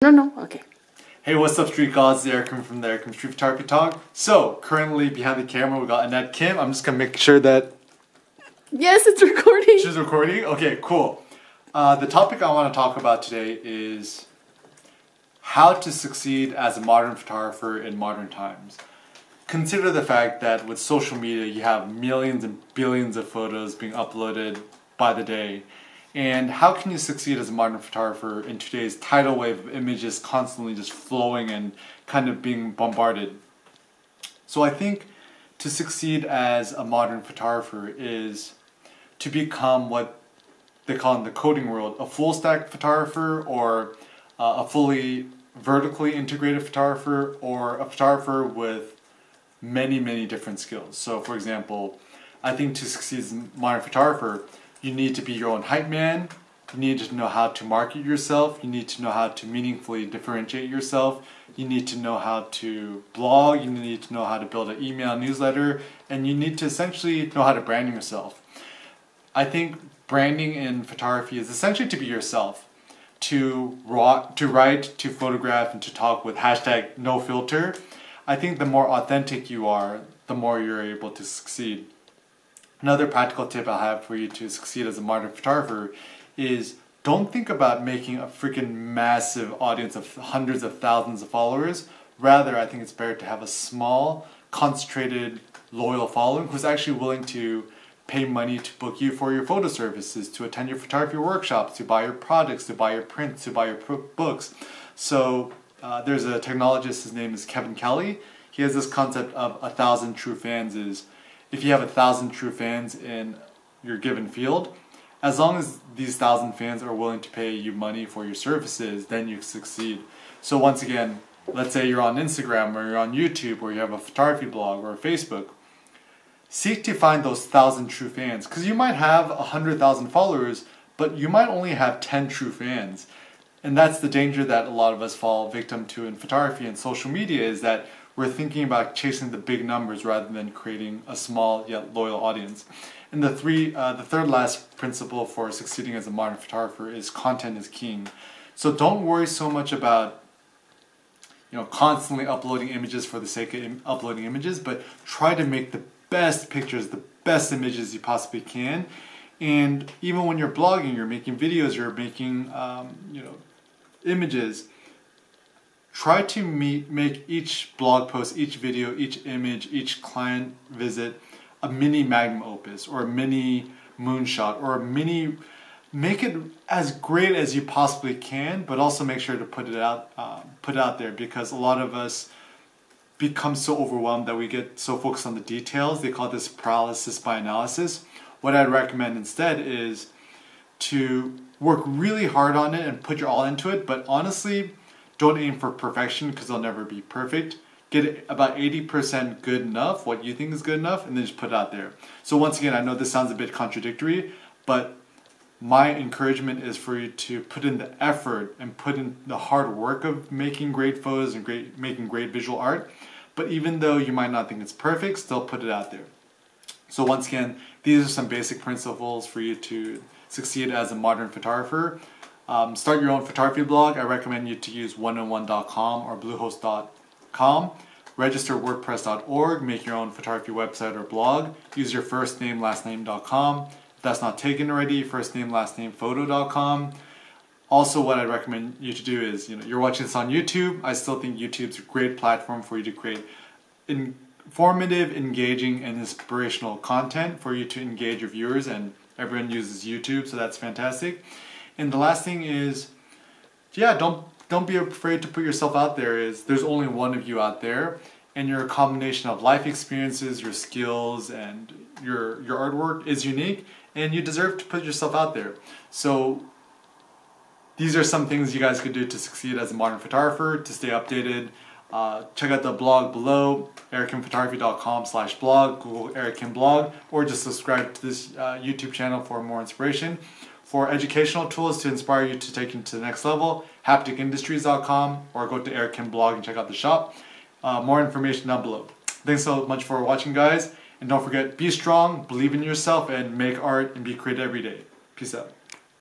No, okay. Hey, what's up, Street Gods? It's Eric from the Eric Kim Street Photography Talk. So, currently behind the camera, we got Annette Kim. I'm just gonna make sure that Yes, it's recording. she's recording. Okay, cool. The topic I want to talk about today is how to succeed as a modern photographer in modern times. Consider the fact that with social media, you have millions and billions of photos being uploaded by the day. And how can you succeed as a modern photographer in today's tidal wave of images constantly just flowing and kind of being bombarded? So I think to succeed as a modern photographer is to become what they call in the coding world a full stack photographer, or a fully vertically integrated photographer, or a photographer with many different skills. So for example, I think to succeed as a modern photographer, you need to be your own hype man, you need to know how to market yourself, you need to know how to meaningfully differentiate yourself, you need to know how to blog, you need to know how to build an email newsletter, and you need to essentially know how to brand yourself. I think branding in photography is essentially to be yourself, to write, to photograph, and to talk with hashtag no filter. I think the more authentic you are, the more you're able to succeed. Another practical tip I have for you to succeed as a modern photographer is don't think about making a freaking massive audience of hundreds of thousands of followers. Rather, I think it's better to have a small, concentrated, loyal following who's actually willing to pay money to book you for your photo services, to attend your photography workshops, to buy your products, to buy your prints, to buy your books. So there's a technologist, his name is Kevin Kelly. He has this concept of 1,000 true fans. Is if you have 1,000 true fans in your given field, as long as these 1,000 fans are willing to pay you money for your services, then you succeed. So once again, let's say you're on Instagram or you're on YouTube or you have a photography blog or Facebook. Seek to find those 1,000 true fans, because you might have 100,000 followers, but you might only have 10 true fans. And that's the danger that a lot of us fall victim to in photography and social media, is that we're thinking about chasing the big numbers rather than creating a small yet loyal audience. And the third last principle for succeeding as a modern photographer is content is king. So don't worry so much about constantly uploading images for the sake of uploading images, but try to make the best pictures, the best images you possibly can. And even when you're blogging, you're making videos, you're making images, try to make each blog post, each video, each image, each client visit a mini magnum opus or a mini moonshot or a mini. Make it as great as you possibly can, but also make sure to put it out there, because a lot of us become so overwhelmed that we get so focused on the details. They call this paralysis by analysis. What I'd recommend instead is to work really hard on it and put your all into it, but honestly, don't aim for perfection, because they'll never be perfect. Get about 80% good enough, what you think is good enough, and then just put it out there. So once again, I know this sounds a bit contradictory, but my encouragement is for you to put in the effort and put in the hard work of making great photos and making great visual art. But even though you might not think it's perfect, still put it out there. So once again, these are some basic principles for you to succeed as a modern photographer. Start your own photography blog. I recommend you to use 101.com or bluehost.com. Register wordpress.org. Make your own photography website or blog. Use your first name, last name.com. If that's not taken already, first name, last name, photo.com. Also, what I recommend you to do is, you're watching this on YouTube. I still think YouTube's a great platform for you to create informative, engaging, and inspirational content for you to engage your viewers, and everyone uses YouTube, so that's fantastic. And the last thing is, don't be afraid to put yourself out there. There's only one of you out there, and your combination of life experiences, your skills, and your artwork is unique, and you deserve to put yourself out there. So these are some things you guys could do to succeed as a modern photographer, to stay updated. Check out the blog below, erickinphotography.com/blog, Google Eric Kim blog, or just subscribe to this YouTube channel for more inspiration. For educational tools to inspire you to take you to the next level, hapticindustries.com, or go to Eric Kim blog and check out the shop. More information down below. Thanks so much for watching, guys. And don't forget, be strong, believe in yourself, and make art and be creative every day. Peace out.